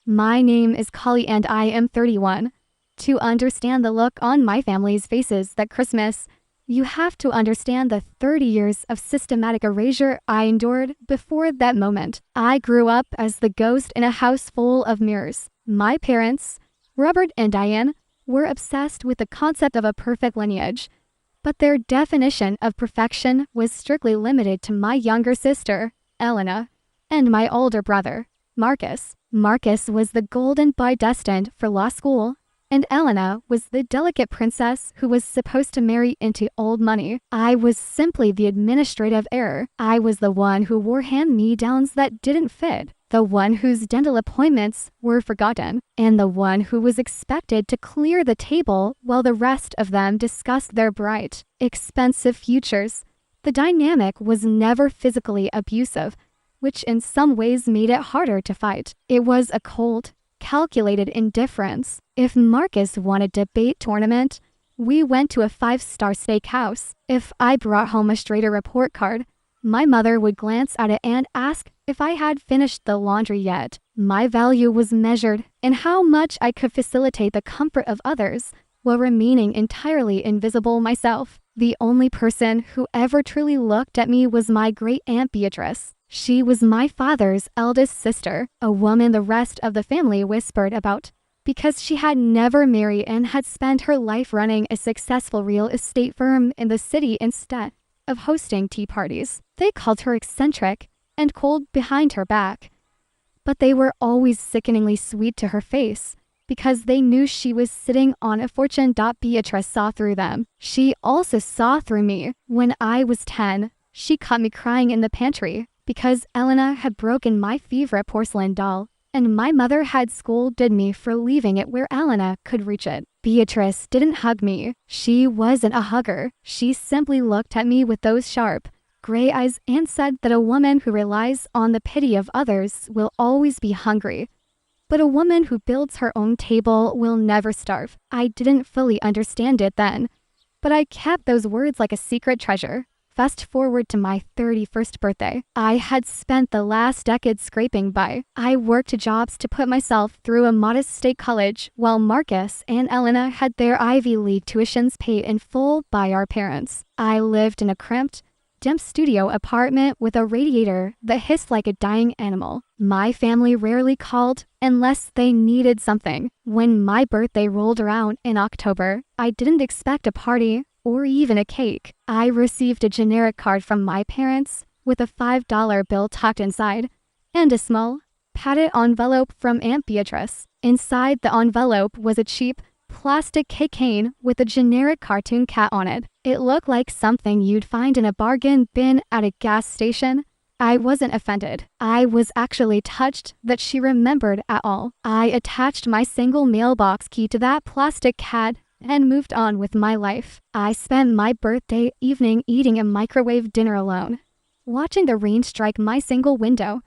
My name is Callie and I am 31. To understand the look on my family's faces that Christmas, you have to understand the 30 years of systematic erasure I endured before that moment. I grew up as the ghost in a house full of mirrors. My parents, Robert and Diane, were obsessed with the concept of a perfect lineage, but their definition of perfection was strictly limited to my younger sister, Elena, and my older brother, Marcus. Marcus was the golden boy destined for law school, and Elena was the delicate princess who was supposed to marry into old money. I was simply the administrative heir. I was the one who wore hand-me-downs that didn't fit, the one whose dental appointments were forgotten, and the one who was expected to clear the table while the rest of them discussed their bright, expensive futures. The dynamic was never physically abusive, which in some ways made it harder to fight. It was a cold, calculated indifference. If Marcus wanted a debate tournament, we went to a 5-star steakhouse. If I brought home a Strader report card, my mother would glance at it and ask if I had finished the laundry yet. My value was measured in how much I could facilitate the comfort of others while remaining entirely invisible myself. The only person who ever truly looked at me was my great Aunt Beatrice. She was my father's eldest sister, a woman the rest of the family whispered about because she had never married and had spent her life running a successful real estate firm in the city instead of hosting tea parties. They called her eccentric and cold behind her back, but they were always sickeningly sweet to her face because they knew she was sitting on a fortune. Beatrice saw through them. She also saw through me. When I was 10, she caught me crying in the pantry because Elena had broken my favorite porcelain doll, and my mother had scolded me for leaving it where Elena could reach it. Beatrice didn't hug me. She wasn't a hugger. She simply looked at me with those sharp, gray eyes and said that a woman who relies on the pity of others will always be hungry, but a woman who builds her own table will never starve. I didn't fully understand it then, but I kept those words like a secret treasure. Fast forward to my 31st birthday. I had spent the last decade scraping by. I worked jobs to put myself through a modest state college while Marcus and Elena had their Ivy League tuitions paid in full by our parents. I lived in a cramped, dim studio apartment with a radiator that hissed like a dying animal. My family rarely called unless they needed something. When my birthday rolled around in October, I didn't expect a party or even a cake. I received a generic card from my parents with a $5 bill tucked inside and a small, padded envelope from Aunt Beatrice. Inside the envelope was a cheap, plastic Keychain with a generic cartoon cat on it. It looked like something you'd find in a bargain bin at a gas station. I wasn't offended. I was actually touched that she remembered at all. I attached my single mailbox key to that plastic cat and moved on with my life. I spent my birthday evening eating a microwave dinner alone, watching the rain strike my single window,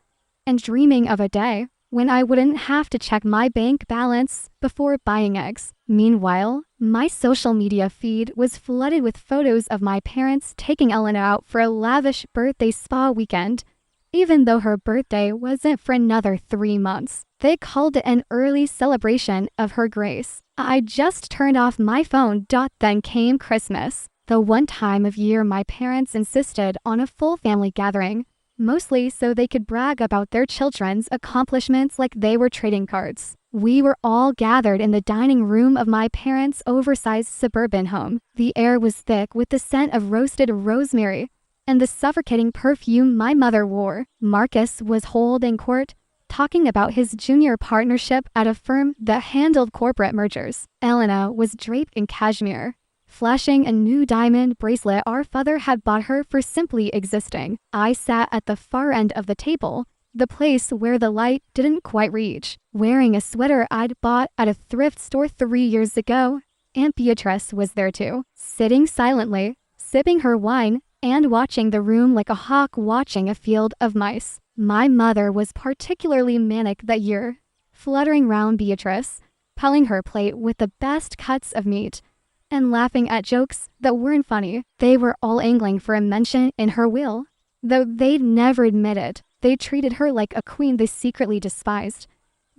and dreaming of a day when I wouldn't have to check my bank balance before buying eggs. Meanwhile, my social media feed was flooded with photos of my parents taking Elena out for a lavish birthday spa weekend, even though her birthday wasn't for another 3 months. They called it an early celebration of her grace. I just turned off my phone. Then came Christmas, the one time of year my parents insisted on a full family gathering, mostly so they could brag about their children's accomplishments like they were trading cards. We were all gathered in the dining room of my parents' oversized suburban home. The air was thick with the scent of roasted rosemary and the suffocating perfume my mother wore. Marcus was holding court, talking about his junior partnership at a firm that handled corporate mergers. Elena was draped in cashmere, flashing a new diamond bracelet our father had bought her for simply existing. I sat at the far end of the table, the place where the light didn't quite reach, wearing a sweater I'd bought at a thrift store 3 years ago. Aunt Beatrice was there too, sitting silently, sipping her wine and watching the room like a hawk watching a field of mice. My mother was particularly manic that year, fluttering round Beatrice, piling her plate with the best cuts of meat, and laughing at jokes that weren't funny. They were all angling for a mention in her will, though they'd never admit it. They treated her like a queen they secretly despised.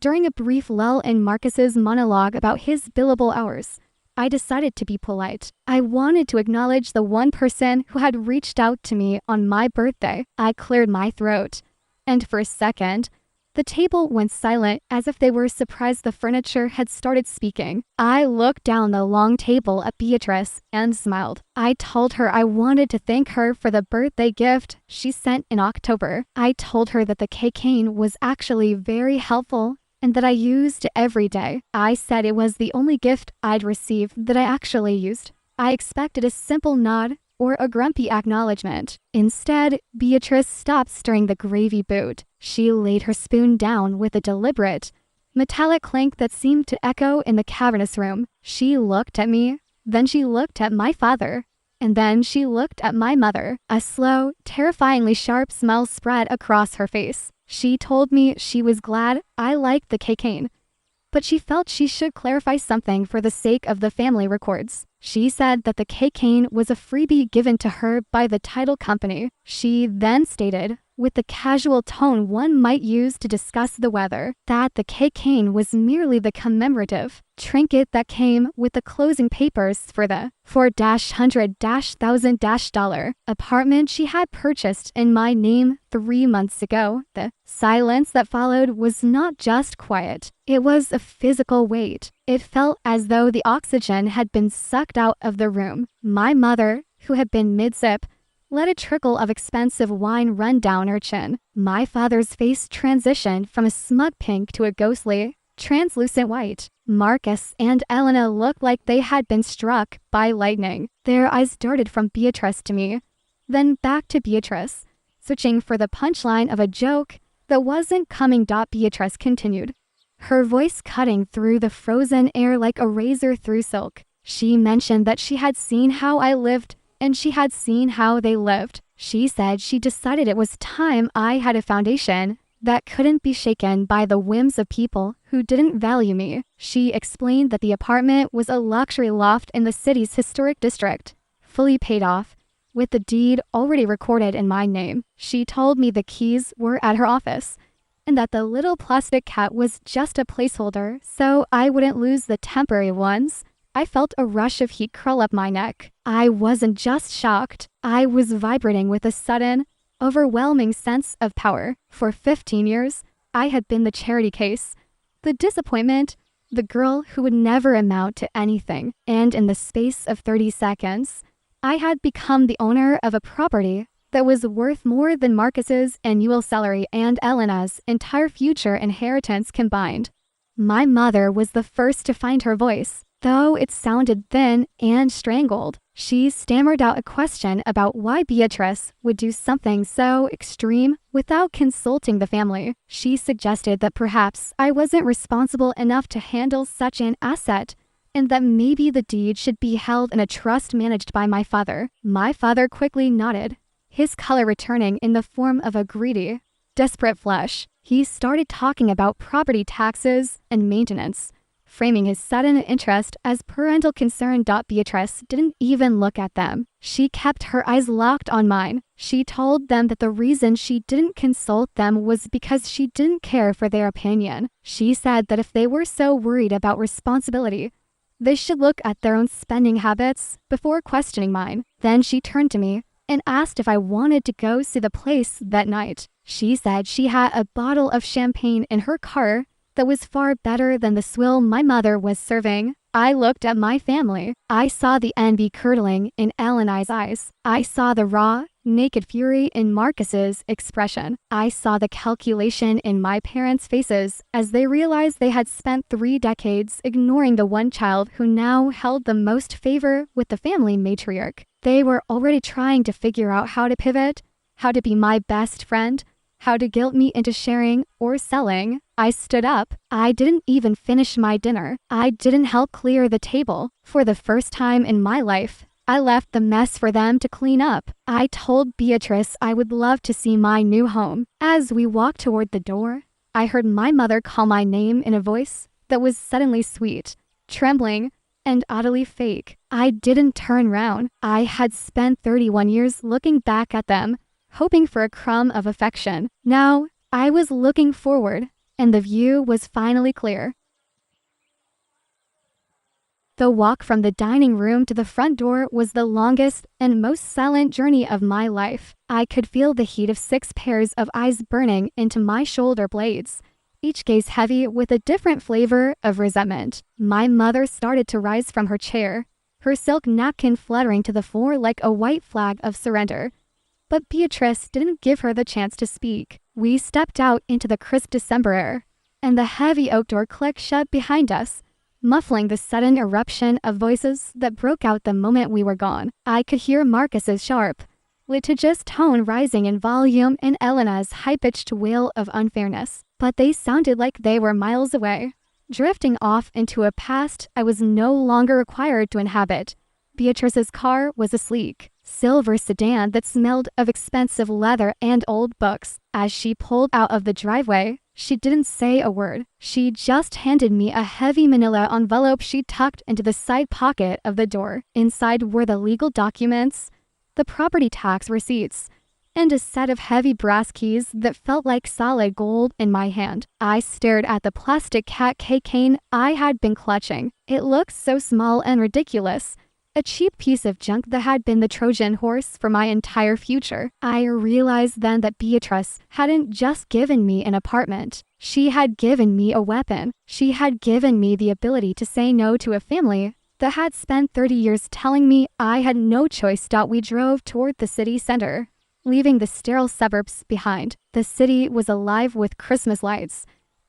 During a brief lull in Marcus's monologue about his billable hours, I decided to be polite. I wanted to acknowledge the one person who had reached out to me on my birthday. I cleared my throat, and for a second, the table went silent as if they were surprised the furniture had started speaking. I looked down the long table at Beatrice and smiled. I told her I wanted to thank her for the birthday gift she sent in October. I told her that the Keychain was actually very helpful and that I used every day. I said it was the only gift I'd received that I actually used. I expected a simple nod or a grumpy acknowledgement. Instead, Beatrice stopped stirring the gravy boat. She laid her spoon down with a deliberate, metallic clink that seemed to echo in the cavernous room. She looked at me, then she looked at my father, and then she looked at my mother. A slow, terrifyingly sharp smile spread across her face. She told me she was glad I liked the Keychain, but she felt she should clarify something for the sake of the family records. She said that the Keychain was a freebie given to her by the title company. She then stated, with the casual tone one might use to discuss the weather, that the Keychain was merely the commemorative trinket that came with the closing papers for the $400,000 apartment she had purchased in my name 3 months ago. The silence that followed was not just quiet. It was a physical weight. It felt as though the oxygen had been sucked out of the room. My mother, who had been mid-sip, let a trickle of expensive wine run down her chin. My father's face transitioned from a smug pink to a ghostly, translucent white. Marcus and Elena looked like they had been struck by lightning. Their eyes darted from Beatrice to me, then back to Beatrice, searching for the punchline of a joke that wasn't coming. Beatrice continued, her voice cutting through the frozen air like a razor through silk. She mentioned that she had seen how I lived and she had seen how they lived. She said she decided it was time I had a foundation that couldn't be shaken by the whims of people who didn't value me. She explained that the apartment was a luxury loft in the city's historic district, fully paid off, with the deed already recorded in my name. She told me the keys were at her office, and that the little plastic cat was just a placeholder so I wouldn't lose the temporary ones. I felt a rush of heat curl up my neck. I wasn't just shocked. I was vibrating with a sudden, overwhelming sense of power. For 15 years, I had been the charity case, the disappointment, the girl who would never amount to anything. And in the space of 30 seconds, I had become the owner of a property that was worth more than Marcus's annual salary and Elena's entire future inheritance combined. My mother was the first to find her voice. Though it sounded thin and strangled, she stammered out a question about why Beatrice would do something so extreme without consulting the family. She suggested that perhaps I wasn't responsible enough to handle such an asset, and that maybe the deed should be held in a trust managed by my father. My father quickly nodded, his color returning in the form of a greedy, desperate flush. He started talking about property taxes and maintenance, framing his sudden interest as parental concern. Beatrice didn't even look at them. She kept her eyes locked on mine. She told them that the reason she didn't consult them was because she didn't care for their opinion. She said that if they were so worried about responsibility, they should look at their own spending habits before questioning mine. Then she turned to me and asked if I wanted to go see the place that night. She said she had a bottle of champagne in her car that was far better than the swill my mother was serving. I looked at my family. I saw the envy curdling in Elena's eyes. I saw the raw, naked fury in Marcus's expression. I saw the calculation in my parents' faces as they realized they had spent 3 decades ignoring the one child who now held the most favor with the family matriarch. They were already trying to figure out how to pivot, how to be my best friend, how to guilt me into sharing or selling. I stood up. I didn't even finish my dinner. I didn't help clear the table. For the first time in my life, I left the mess for them to clean up. I told Beatrice I would love to see my new home. As we walked toward the door, I heard my mother call my name in a voice that was suddenly sweet, trembling, and oddly fake. I didn't turn round. I had spent 31 years looking back at them, hoping for a crumb of affection. Now, I was looking forward, and the view was finally clear. The walk from the dining room to the front door was the longest and most silent journey of my life. I could feel the heat of 6 pairs of eyes burning into my shoulder blades, each gaze heavy with a different flavor of resentment. My mother started to rise from her chair, her silk napkin fluttering to the floor like a white flag of surrender. But Beatrice didn't give her the chance to speak. We stepped out into the crisp December air, and the heavy oak door clicked shut behind us, muffling the sudden eruption of voices that broke out the moment we were gone. I could hear Marcus's sharp, litigious tone rising in volume and Elena's high-pitched wail of unfairness, but they sounded like they were miles away, drifting off into a past I was no longer required to inhabit. Beatrice's car was a sleek, silver sedan that smelled of expensive leather and old books. As she pulled out of the driveway, she didn't say a word. She just handed me a heavy manila envelope she tucked into the side pocket of the door. Inside were the legal documents, the property tax receipts, and a set of heavy brass keys that felt like solid gold in my hand. I stared at the plastic cat keychain I had been clutching. It looked so small and ridiculous, a cheap piece of junk that had been the Trojan horse for my entire future. I realized then that Beatrice hadn't just given me an apartment. She had given me a weapon. She had given me the ability to say no to a family that had spent 30 years telling me I had no choice. We drove toward the city center, leaving the sterile suburbs behind. The city was alive with Christmas lights,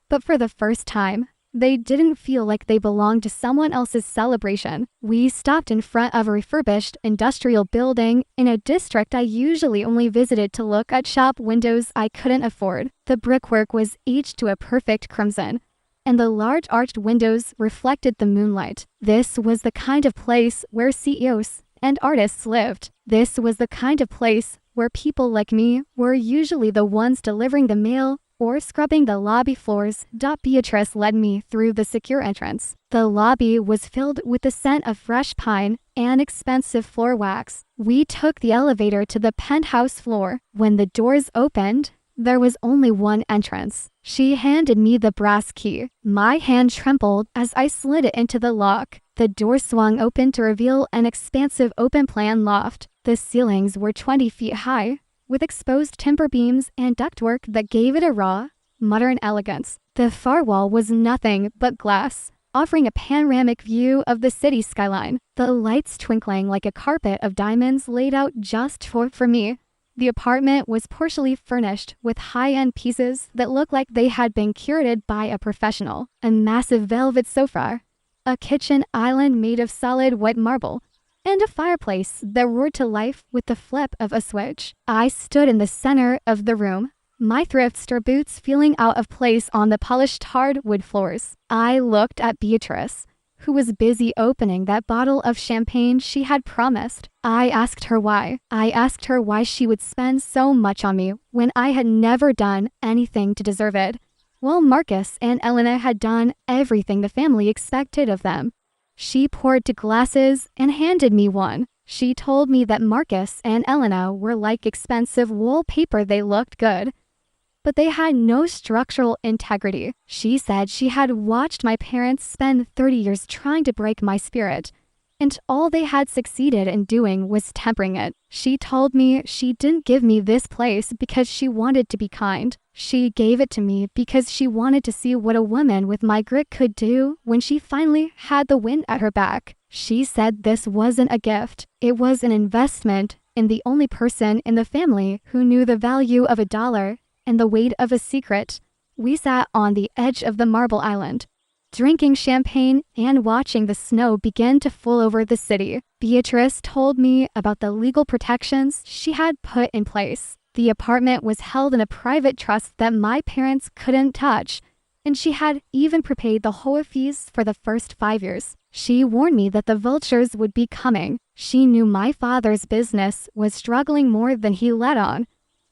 but for the first time, they didn't feel like they belonged to someone else's celebration. We stopped in front of a refurbished industrial building in a district I usually only visited to look at shop windows I couldn't afford. The brickwork was etched to a perfect crimson, and the large arched windows reflected the moonlight. This was the kind of place where CEOs and artists lived. This was the kind of place where people like me were usually the ones delivering the mail or scrubbing the lobby floors. Beatrice led me through the secure entrance. The lobby was filled with the scent of fresh pine and expensive floor wax. We took the elevator to the penthouse floor. When the doors opened, there was only one entrance. She handed me the brass key. My hand trembled as I slid it into the lock. The door swung open to reveal an expansive open-plan loft. The ceilings were 20 feet high, with exposed timber beams and ductwork that gave it a raw, modern elegance. The far wall was nothing but glass, offering a panoramic view of the city skyline, the lights twinkling like a carpet of diamonds laid out just for me. The apartment was partially furnished with high-end pieces that looked like they had been curated by a professional. A massive velvet sofa, a kitchen island made of solid white marble, and a fireplace that roared to life with the flip of a switch. I stood in the center of the room, my thrift store boots feeling out of place on the polished hardwood floors. I looked at Beatrice, who was busy opening that bottle of champagne she had promised. I asked her why. I asked her why she would spend so much on me when I had never done anything to deserve it, while Marcus and Elena had done everything the family expected of them. She poured 2 glasses and handed me one. She told me that Marcus and Elena were like expensive wallpaper. They looked good, but they had no structural integrity. She said she had watched my parents spend 30 years trying to break my spirit, and all they had succeeded in doing was tempering it. She told me she didn't give me this place because she wanted to be kind. She gave it to me because she wanted to see what a woman with my grit could do when she finally had the wind at her back. She said this wasn't a gift. It was an investment in the only person in the family who knew the value of $1 and the weight of a secret. We sat on the edge of the marble island, drinking champagne and watching the snow begin to fall over the city. Beatrice told me about the legal protections she had put in place. The apartment was held in a private trust that my parents couldn't touch, and she had even prepaid the whole fees for the first 5 years. She warned me that the vultures would be coming. She knew my father's business was struggling more than he let on,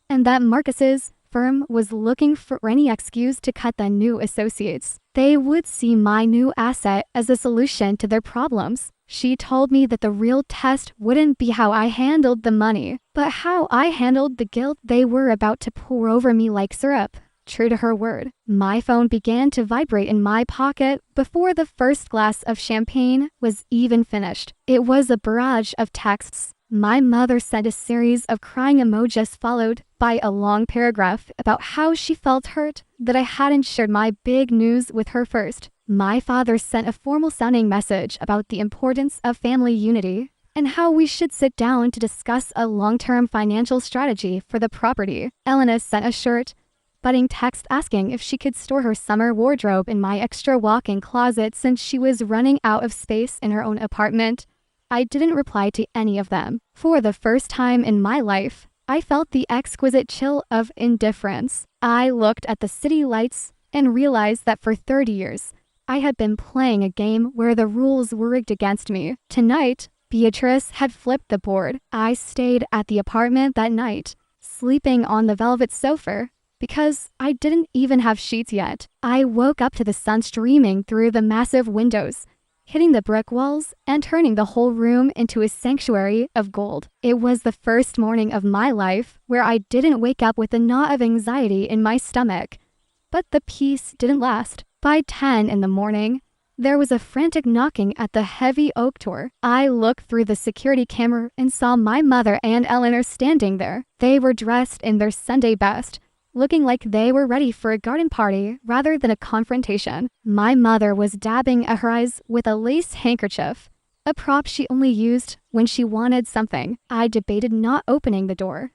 and that Marcus's firm was looking for any excuse to cut the new associates. They would see my new asset as a solution to their problems. She told me that the real test wouldn't be how I handled the money, but how I handled the guilt they were about to pour over me like syrup. True to her word, my phone began to vibrate in my pocket before the first glass of champagne was even finished. It was a barrage of texts. My mother sent a series of crying emojis followed by a long paragraph about how she felt hurt that I hadn't shared my big news with her first. My father sent a formal-sounding message about the importance of family unity and how we should sit down to discuss a long-term financial strategy for the property. Elena sent a short, budding text asking if she could store her summer wardrobe in my extra walk-in closet since she was running out of space in her own apartment. I didn't reply to any of them. For the first time in my life, I felt the exquisite chill of indifference. I looked at the city lights and realized that for 30 years, I had been playing a game where the rules were rigged against me. Tonight, Beatrice had flipped the board. I stayed at the apartment that night, sleeping on the velvet sofa, because I didn't even have sheets yet. I woke up to the sun streaming through the massive windows, hitting the brick walls and turning the whole room into a sanctuary of gold. It was the first morning of my life where I didn't wake up with a knot of anxiety in my stomach. But the peace didn't last. By 10 in the morning, there was a frantic knocking at the heavy oak door. I looked through the security camera and saw my mother and Eleanor standing there. They were dressed in their Sunday best, looking like they were ready for a garden party rather than a confrontation. My mother was dabbing at her eyes with a lace handkerchief, a prop she only used when she wanted something. I debated not opening the door,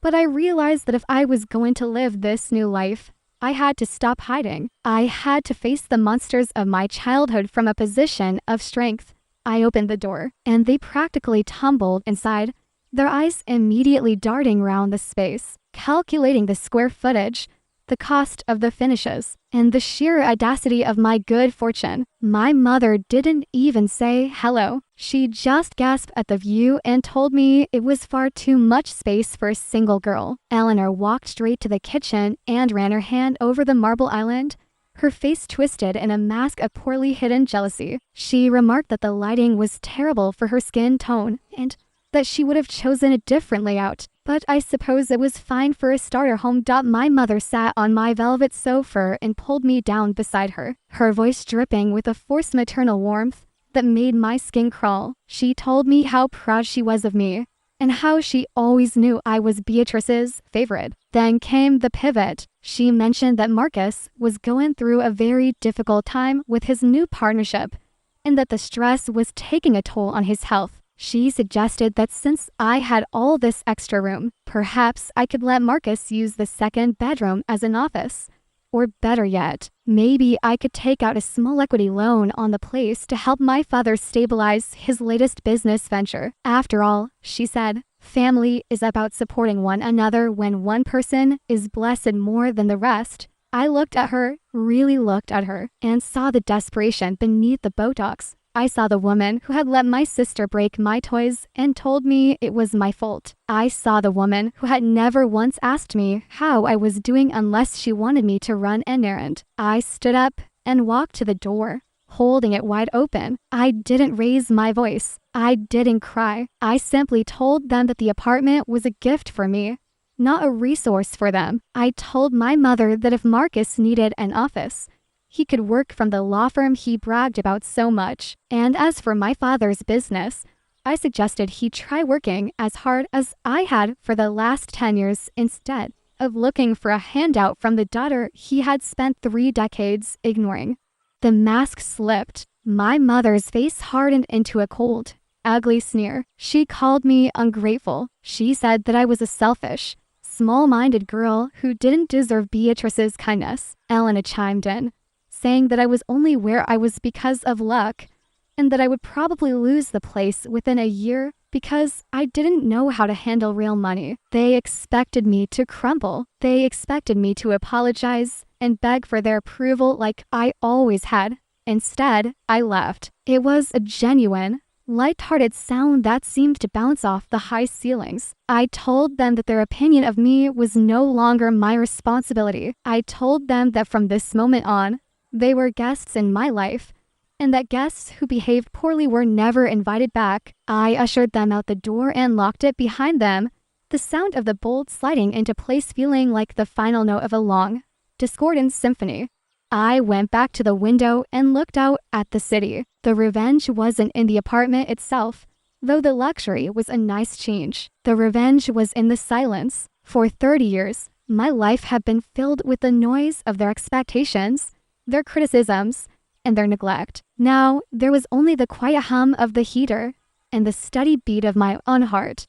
but I realized that if I was going to live this new life, I had to stop hiding. I had to face the monsters of my childhood from a position of strength. I opened the door, and they practically tumbled inside, their eyes immediately darting around the space, calculating the square footage, the cost of the finishes, and the sheer audacity of my good fortune. My mother didn't even say hello. She just gasped at the view and told me it was far too much space for a single girl. Eleanor walked straight to the kitchen and ran her hand over the marble island, her face twisted in a mask of poorly hidden jealousy. She remarked that the lighting was terrible for her skin tone and that she would have chosen a different layout, but I suppose it was fine for a starter home. My mother sat on my velvet sofa and pulled me down beside her, her voice dripping with a forced maternal warmth that made my skin crawl. She told me how proud she was of me and how she always knew I was Beatrice's favorite. Then came the pivot. She mentioned that Marcus was going through a very difficult time with his new partnership and that the stress was taking a toll on his health. She suggested that since I had all this extra room, perhaps I could let Marcus use the second bedroom as an office. Or better yet, maybe I could take out a small equity loan on the place to help my father stabilize his latest business venture. After all, she said, family is about supporting one another when one person is blessed more than the rest. I looked at her, really looked at her, and saw the desperation beneath the Botox. I saw the woman who had let my sister break my toys and told me it was my fault. I saw the woman who had never once asked me how I was doing unless she wanted me to run an errand. I stood up and walked to the door, holding it wide open. I didn't raise my voice. I didn't cry. I simply told them that the apartment was a gift for me, not a resource for them. I told my mother that if Marcus needed an office, he could work from the law firm he bragged about so much. And as for my father's business, I suggested he try working as hard as I had for the last 10 years instead of looking for a handout from the daughter he had spent 3 decades ignoring. The mask slipped. My mother's face hardened into a cold, ugly sneer. She called me ungrateful. She said that I was a selfish, small-minded girl who didn't deserve Beatrice's kindness. Elena chimed in, saying that I was only where I was because of luck, and that I would probably lose the place within a year because I didn't know how to handle real money. They expected me to crumble. They expected me to apologize and beg for their approval like I always had. Instead, I left. It was a genuine, light-hearted sound that seemed to bounce off the high ceilings. I told them that their opinion of me was no longer my responsibility. I told them that from this moment on, they were guests in my life, and that guests who behaved poorly were never invited back. I ushered them out the door and locked it behind them, the sound of the bolt sliding into place feeling like the final note of a long, discordant symphony. I went back to the window and looked out at the city. The revenge wasn't in the apartment itself, though the luxury was a nice change. The revenge was in the silence. For 30 years, my life had been filled with the noise of their expectations, their criticisms, and their neglect. Now, there was only the quiet hum of the heater and the steady beat of my own heart.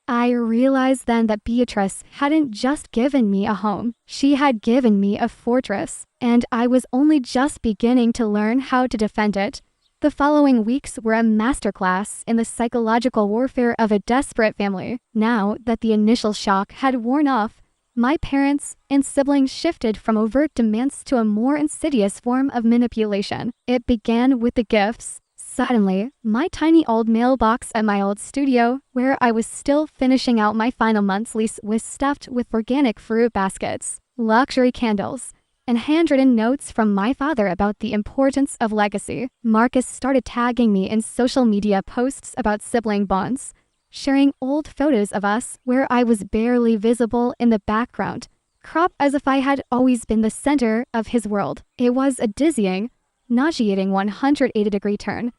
I realized then that Beatrice hadn't just given me a home. She had given me a fortress, and I was only just beginning to learn how to defend it. The following weeks were a masterclass in the psychological warfare of a desperate family. Now that the initial shock had worn off, my parents and siblings shifted from overt demands to a more insidious form of manipulation. It began with the gifts. Suddenly, my tiny old mailbox at my old studio, where I was still finishing out my final month's lease, was stuffed with organic fruit baskets, luxury candles, and handwritten notes from my father about the importance of legacy. Marcus started tagging me in social media posts about sibling bonds, sharing old photos of us where I was barely visible in the background, cropped as if I had always been the center of his world. It was a dizzying, nauseating 180-degree turn.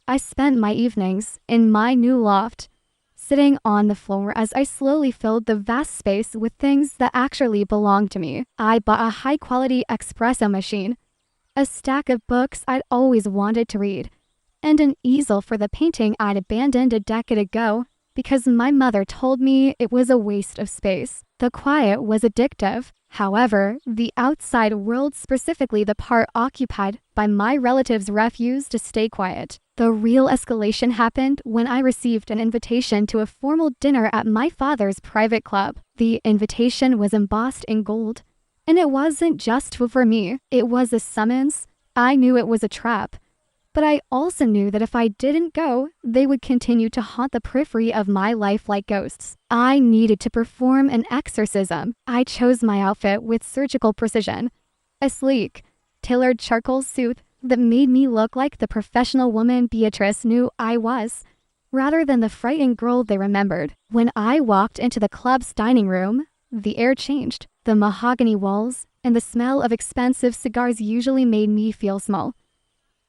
I spent my evenings in my new loft, sitting on the floor as I slowly filled the vast space with things that actually belonged to me. I bought a high-quality espresso machine, a stack of books I'd always wanted to read, and an easel for the painting I'd abandoned a decade ago because my mother told me it was a waste of space. The quiet was addictive. However, the outside world, specifically the part occupied by my relatives, refused to stay quiet. The real escalation happened when I received an invitation to a formal dinner at my father's private club. The invitation was embossed in gold, and it wasn't just for me. It was a summons. I knew it was a trap, but I also knew that if I didn't go, they would continue to haunt the periphery of my life like ghosts. I needed to perform an exorcism. I chose my outfit with surgical precision, a sleek, tailored charcoal suit that made me look like the professional woman Beatrice knew I was, rather than the frightened girl they remembered. When I walked into the club's dining room, the air changed. The mahogany walls and the smell of expensive cigars usually made me feel small.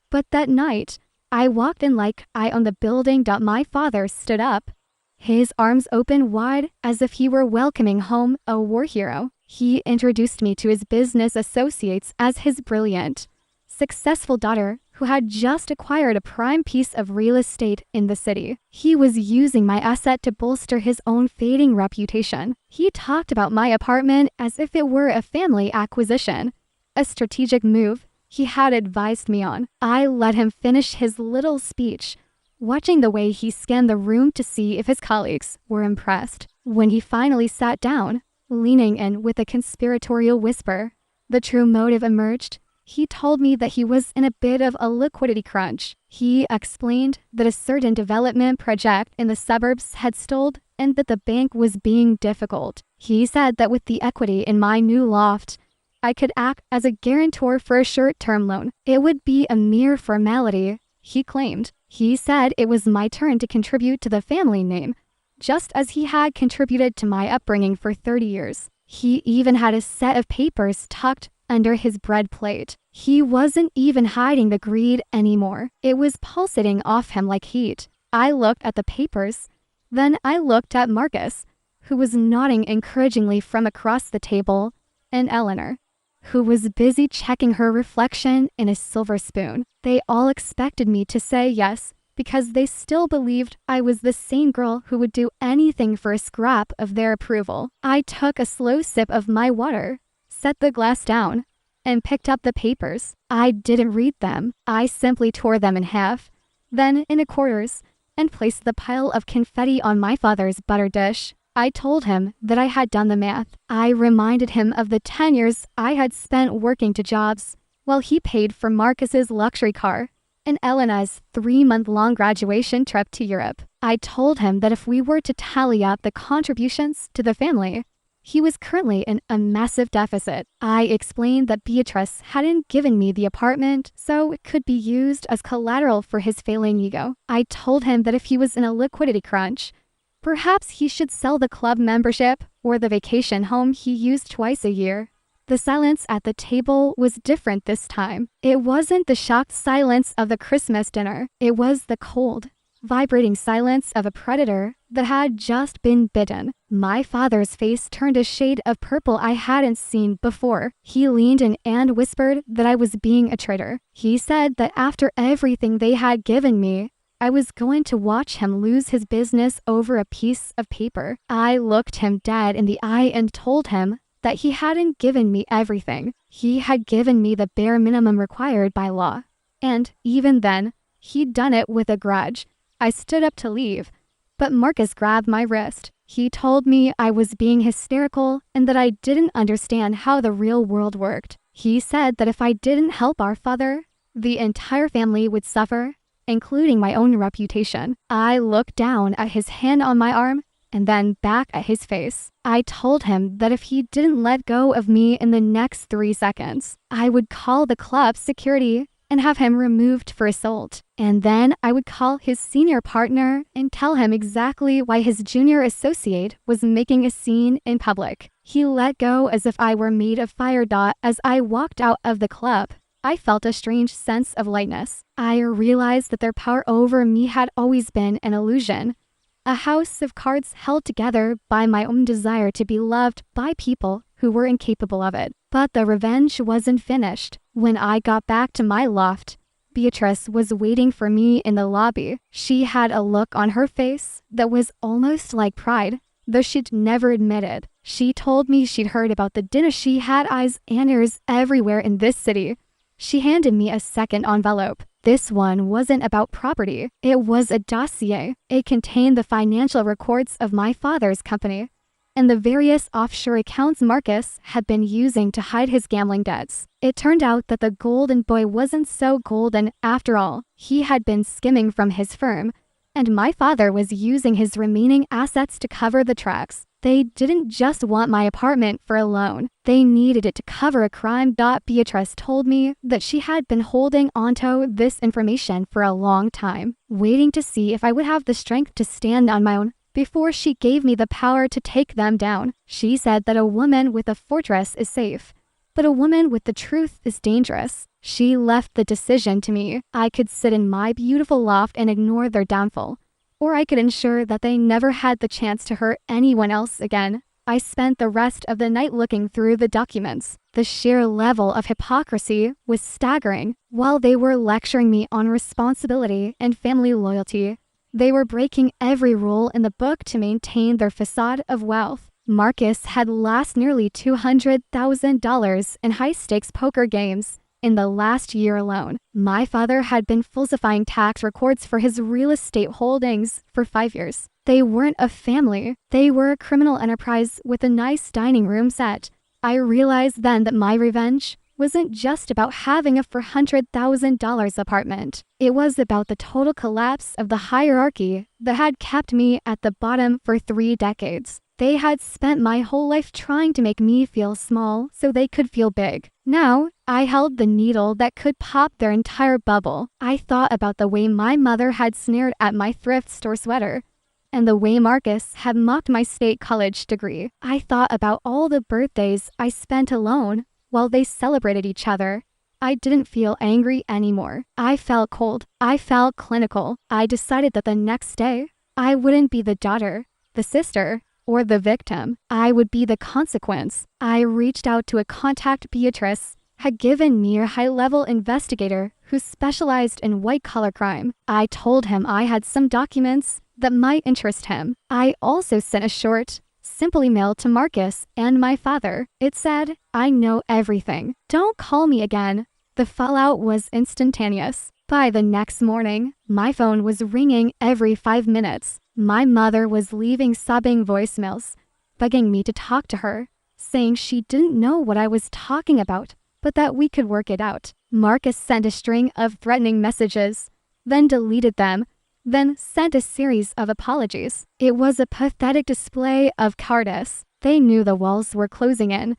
But that night, I walked in like I owned the building. My father stood up, his arms open wide as if he were welcoming home a war hero. He introduced me to his business associates as his brilliant, successful daughter who had just acquired a prime piece of real estate in the city. He was using my asset to bolster his own fading reputation. He talked about my apartment as if it were a family acquisition, a strategic move he had advised me on. I let him finish his little speech, watching the way he scanned the room to see if his colleagues were impressed. When he finally sat down, leaning in with a conspiratorial whisper, the true motive emerged. He told me that he was in a bit of a liquidity crunch. He explained that a certain development project in the suburbs had stalled and that the bank was being difficult. He said that with the equity in my new loft, I could act as a guarantor for a short-term loan. It would be a mere formality, he claimed. He said it was my turn to contribute to the family name, just as he had contributed to my upbringing for 30 years. He even had a set of papers tucked under his bread plate. He wasn't even hiding the greed anymore. It was pulsating off him like heat. I looked at the papers. Then I looked at Marcus, who was nodding encouragingly from across the table, and Eleanor, who was busy checking her reflection in a silver spoon. They all expected me to say yes because they still believed I was the same girl who would do anything for a scrap of their approval. I took a slow sip of my water, set the glass down, and picked up the papers. I didn't read them. I simply tore them in half, then into quarters, and placed the pile of confetti on my father's butter dish. I told him that I had done the math. I reminded him of the 10 years I had spent working 2 jobs while he paid for Marcus's luxury car and Elena's 3-month-long graduation trip to Europe. I told him that if we were to tally up the contributions to the family, he was currently in a massive deficit. I explained that Beatrice hadn't given me the apartment, so it could be used as collateral for his failing ego. I told him that if he was in a liquidity crunch, Perhaps he should sell the club membership or the vacation home he used twice a year. The silence at the table was different this time. It wasn't the shocked silence of the Christmas dinner. It was the cold, vibrating silence of a predator that had just been bitten. My father's face turned a shade of purple I hadn't seen before. He leaned in and whispered that I was being a traitor. He said that after everything they had given me, I was going to watch him lose his business over a piece of paper. I looked him dead in the eye and told him that he hadn't given me everything. He had given me the bare minimum required by law. And even then, he'd done it with a grudge. I stood up to leave, but Marcus grabbed my wrist. He told me I was being hysterical and that I didn't understand how the real world worked. He said that if I didn't help our father, the entire family would suffer, including my own reputation. I looked down at his hand on my arm and then back at his face. I told him that if he didn't let go of me in the next 3 seconds, I would call the club security and have him removed for assault. And then I would call his senior partner and tell him exactly why his junior associate was making a scene in public. He let go as if I were made of fire. As I walked out of the club, I felt a strange sense of lightness. I realized that their power over me had always been an illusion, a house of cards held together by my own desire to be loved by people who were incapable of it. But the revenge wasn't finished. When I got back to my loft, Beatrice was waiting for me in the lobby. She had a look on her face that was almost like pride, though she'd never admit it. She told me she'd heard about the dinner. She had eyes and ears everywhere in this city. She handed me a second envelope. This one wasn't about property. It was a dossier. It contained the financial records of my father's company and the various offshore accounts Marcus had been using to hide his gambling debts. It turned out that the golden boy wasn't so golden after all. He had been skimming from his firm, and my father was using his remaining assets to cover the tracks. They didn't just want my apartment for a loan. They needed it to cover a crime. Beatrice told me that she had been holding onto this information for a long time, waiting to see if I would have the strength to stand on my own before she gave me the power to take them down. She said that a woman with a fortress is safe, but a woman with the truth is dangerous. She left the decision to me. I could sit in my beautiful loft and ignore their downfall, or I could ensure that they never had the chance to hurt anyone else again. I spent the rest of the night looking through the documents. The sheer level of hypocrisy was staggering. While they were lecturing me on responsibility and family loyalty, they were breaking every rule in the book to maintain their facade of wealth. Marcus had lost nearly $200,000 in high-stakes poker games in the last year alone. My father had been falsifying tax records for his real estate holdings for 5 years. They weren't a family. They were a criminal enterprise with a nice dining room set. I realized then that my revenge wasn't just about having a $400,000 apartment. It was about the total collapse of the hierarchy that had kept me at the bottom for 3 decades. They had spent my whole life trying to make me feel small so they could feel big. Now, I held the needle that could pop their entire bubble. I thought about the way my mother had sneered at my thrift store sweater, and the way Marcus had mocked my state college degree. I thought about all the birthdays I spent alone while they celebrated each other. I didn't feel angry anymore. I felt cold. I felt clinical. I decided that the next day, I wouldn't be the daughter, the sister, or the victim. I would be the consequence. I reached out to a contact Beatrice had given me a high-level investigator who specialized in white-collar crime. I told him I had some documents that might interest him. I also sent a short, simple email to Marcus and my father. It said, "I know everything. Don't call me again." The fallout was instantaneous. By the next morning, my phone was ringing every 5 minutes. My mother was leaving sobbing voicemails, begging me to talk to her, saying she didn't know what I was talking about, but that we could work it out. Marcus sent a string of threatening messages, then deleted them, then sent a series of apologies. It was a pathetic display of cowardice. They knew the walls were closing in,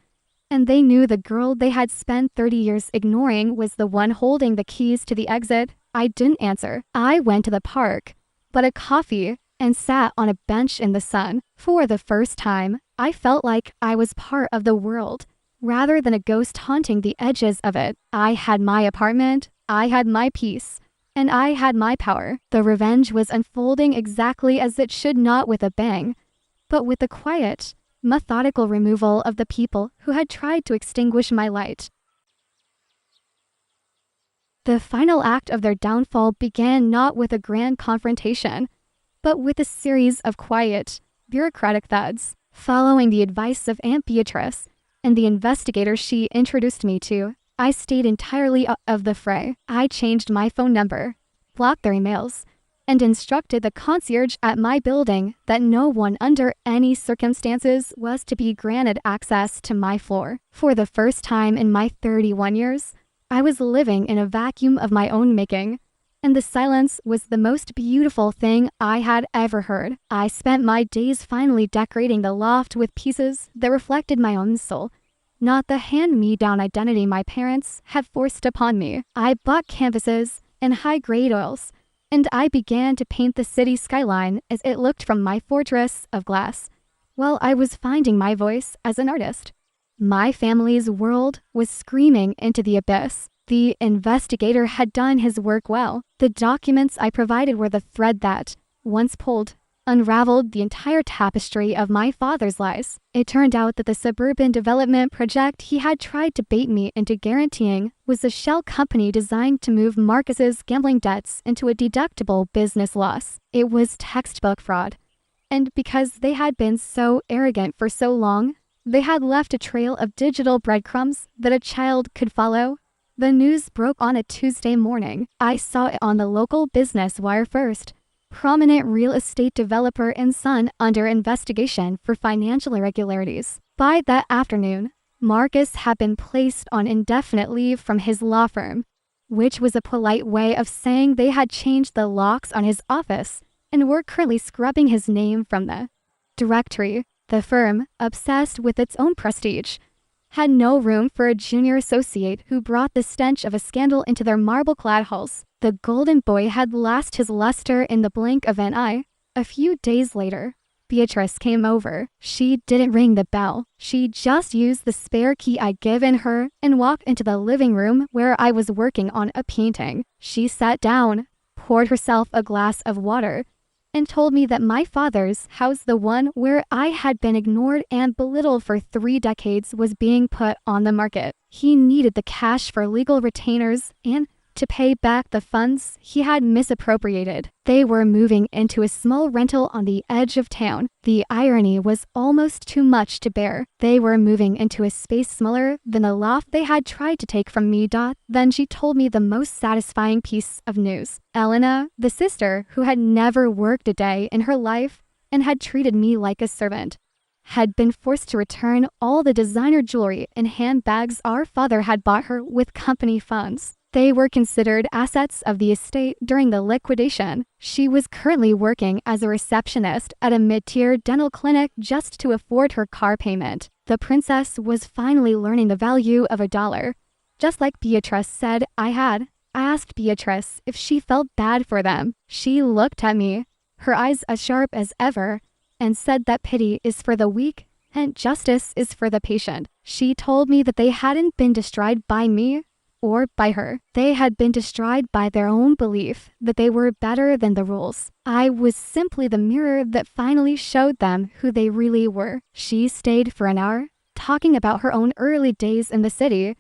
and they knew the girl they had spent 30 years ignoring was the one holding the keys to the exit. I didn't answer. I went to the park, bought a coffee, and sat on a bench in the sun. For the first time, I felt like I was part of the world, rather than a ghost haunting the edges of it. I had my apartment, I had my peace, and I had my power. The revenge was unfolding exactly as it should, not with a bang, but with the quiet, methodical removal of the people who had tried to extinguish my light. The final act of their downfall began not with a grand confrontation, but with a series of quiet, bureaucratic thuds. Following the advice of Aunt Beatrice and the investigator she introduced me to, I stayed entirely out of the fray. I changed my phone number, blocked their emails, and instructed the concierge at my building that no one under any circumstances was to be granted access to my floor. For the first time in my 31 years, I was living in a vacuum of my own making, and the silence was the most beautiful thing I had ever heard. I spent my days finally decorating the loft with pieces that reflected my own soul, not the hand-me-down identity my parents had forced upon me. I bought canvases and high-grade oils, and I began to paint the city skyline as it looked from my fortress of glass, while I was finding my voice as an artist. My family's world was screaming into the abyss. The investigator had done his work well. The documents I provided were the thread that, once pulled, unraveled the entire tapestry of my father's lies. It turned out that the suburban development project he had tried to bait me into guaranteeing was a shell company designed to move Marcus's gambling debts into a deductible business loss. It was textbook fraud. And because they had been so arrogant for so long, they had left a trail of digital breadcrumbs that a child could follow. The news broke on a Tuesday morning. I saw it on the local business wire first. Prominent real estate developer and son under investigation for financial irregularities. By that afternoon, Marcus had been placed on indefinite leave from his law firm, which was a polite way of saying they had changed the locks on his office and were currently scrubbing his name from the directory. The firm, obsessed with its own prestige, had no room for a junior associate who brought the stench of a scandal into their marble-clad halls. The golden boy had lost his luster in the blink of an eye. A few days later, Beatrice came over. She didn't ring the bell. She just used the spare key I'd given her and walked into the living room where I was working on a painting. She sat down, poured herself a glass of water, and told me that my father's house, the one where I had been ignored and belittled for 3 decades, was being put on the market. He needed the cash for legal retainers and to pay back the funds he had misappropriated. They were moving into a small rental on the edge of town. The irony was almost too much to bear. They were moving into a space smaller than the loft they had tried to take from me. Then she told me the most satisfying piece of news. Elena, the sister who had never worked a day in her life and had treated me like a servant, had been forced to return all the designer jewelry and handbags our father had bought her with company funds. They were considered assets of the estate during the liquidation. She was currently working as a receptionist at a mid-tier dental clinic just to afford her car payment. The princess was finally learning the value of $1. Just like Beatrice said I had. I asked Beatrice if she felt bad for them. She looked at me, her eyes as sharp as ever, and said that pity is for the weak and justice is for the patient. She told me that they hadn't been destroyed by me or by her. They had been destroyed by their own belief that they were better than the rules. I was simply the mirror that finally showed them who they really were. She stayed for an hour, talking about her own early days in the city,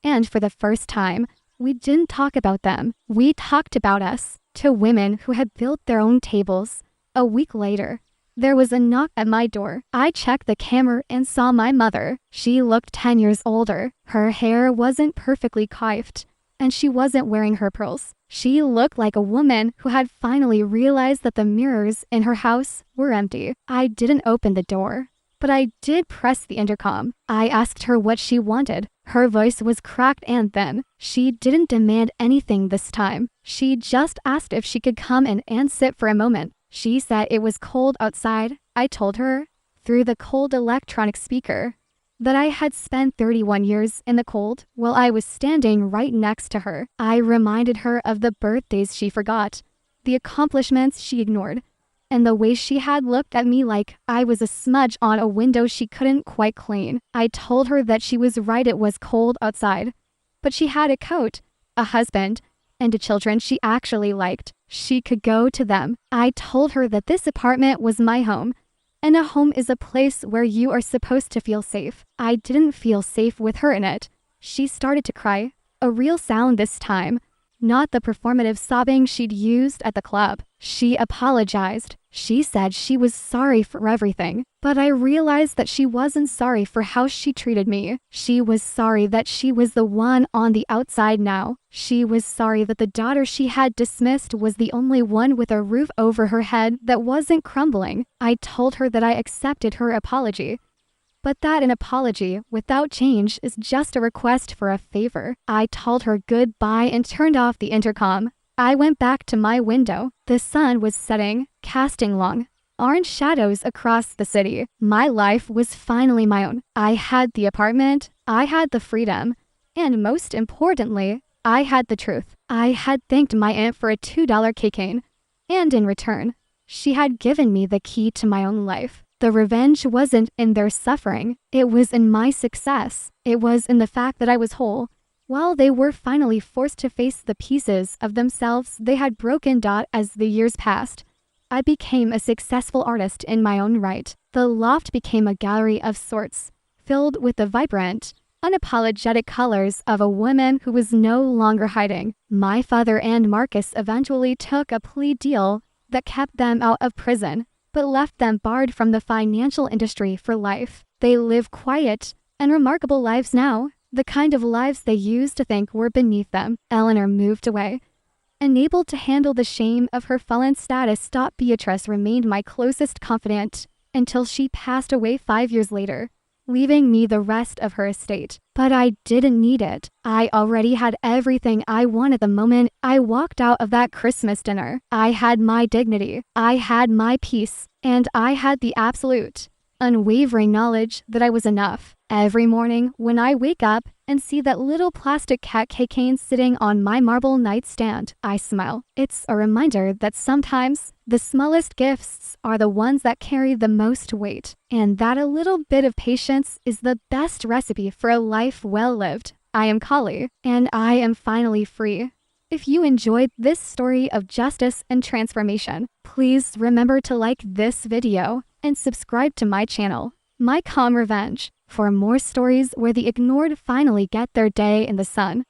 and for the first time, we didn't talk about them. We talked about us, to women who had built their own tables. A week later, there was a knock at my door. I checked the camera and saw my mother. She looked 10 years older. Her hair wasn't perfectly coiffed, and she wasn't wearing her pearls. She looked like a woman who had finally realized that the mirrors in her house were empty. I didn't open the door, but I did press the intercom. I asked her what she wanted. Her voice was cracked and thin. She didn't demand anything this time. She just asked if she could come in and sit for a moment. She said it was cold outside. I told her, through the cold electronic speaker, that I had spent 31 years in the cold while I was standing right next to her. I reminded her of the birthdays she forgot, the accomplishments she ignored, and the way she had looked at me like I was a smudge on a window she couldn't quite clean. I told her that she was right, it was cold outside, but she had a coat, a husband, and children she actually liked. She could go to them. I told her that this apartment was my home, and a home is a place where you are supposed to feel safe. I didn't feel safe with her in it. She started to cry, a real sound this time, not the performative sobbing she'd used at the club. She apologized. She said she was sorry for everything, but I realized that she wasn't sorry for how she treated me. She was sorry that she was the one on the outside now. She was sorry that the daughter she had dismissed was the only one with a roof over her head that wasn't crumbling. I told her that I accepted her apology, but that an apology without change is just a request for a favor. I told her goodbye and turned off the intercom. I went back to my window. The sun was setting, casting long, orange shadows across the city. My life was finally my own. I had the apartment, I had the freedom, and most importantly, I had the truth. I had thanked my aunt for a $2 Keychain, and in return, she had given me the key to my own life. The revenge wasn't in their suffering, it was in my success. It was in the fact that I was whole, while they were finally forced to face the pieces of themselves they had broken. As the years passed, I became a successful artist in my own right. The loft became a gallery of sorts, filled with the vibrant, unapologetic colors of a woman who was no longer hiding. My father and Marcus eventually took a plea deal that kept them out of prison, but left them barred from the financial industry for life. They live quiet and remarkable lives now, the kind of lives they used to think were beneath them. Eleanor moved away, unable to handle the shame of her fallen status. Beatrice remained my closest confidant until she passed away 5 years later, leaving me the rest of her estate. But I didn't need it. I already had everything I wanted the moment I walked out of that Christmas dinner. I had my dignity, I had my peace, and I had the absolute, unwavering knowledge that I was enough. Every morning when I wake up and see that little plastic cat keychain sitting on my marble nightstand, I smile. It's a reminder that sometimes the smallest gifts are the ones that carry the most weight, and that a little bit of patience is the best recipe for a life well lived. I am Callie, and I am finally free. If you enjoyed this story of justice and transformation, please remember to like this video and subscribe to my channel, My Calm Revenge, for more stories where the ignored finally get their day in the sun.